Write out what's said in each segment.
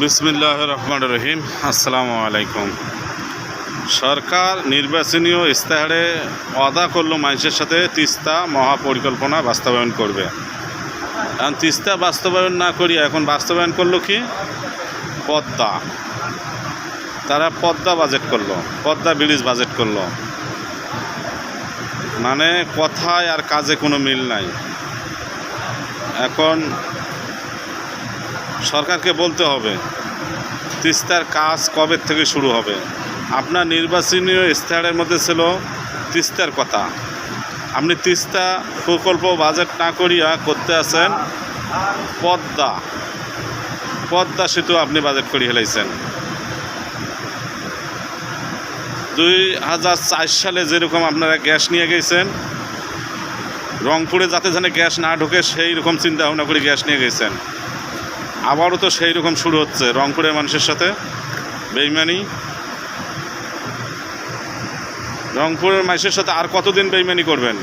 বিসমিল্লাহির রহমানির রহিম। আসসালামু আলাইকুম। সরকার নির্বাচনীয় ইস্তাহারে ওয়াদা করলো মানুষের সাথে তিস্তা মহাপরিকল্পনা বাস্তবায়ন করবে। এখন তিস্তা বাস্তবায়ন না করিয়া এখন বাস্তবায়ন করলো কি? পদ্মা। তারা পদ্মা বাজেট করলো, পদ্মা ব্রিজ বাজেট করলো। মানে কথায় আর কাজে কোনো মিল নাই। এখন সরকারকে বলতে হবে তিস্তার কাজ কবে থেকে শুরু হবে। আপনার নির্বাচনীয় ইস্তাহারের মধ্যে ছিল তিস্তার কথা, আপনি তিস্তা প্রকল্প বাজেট না করিয়া করতে আছেন পদ্মা সেতু আপনি বাজেট করে হেলাইছেন। 2004 সালে যেরকম আপনারা গ্যাস নিয়ে গেছেন, রংপুরে যাতে যেন গ্যাস না ঢোকে সেই রকম চিন্তা ভাবনা করে গ্যাস নিয়ে গেছেন। আবারও তো সেই রকম শুরু হচ্ছে রংপুরের মানুষের সাথে বেইমানি। রংপুরের মানুষের সাথে আর কতদিন বেইমানি করবেন?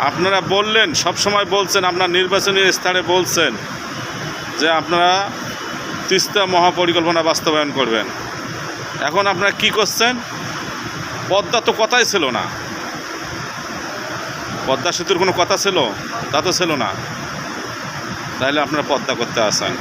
আপনারা বললেন, সব সময় বলছেন, আপনার নির্বাচনী ইস্তাহারে বলছেন যে আপনারা তিস্তা মহাপরিকল্পনা বাস্তবায়ন করবেন। এখন আপনারা কি করছেন? পদ্মা তো কথাই ছিল না, পদ্মা সেতুর কোনো কথা ছিল? তা তো ছিল না। তাহলে আপনারা পদ্মা করতে আসেন।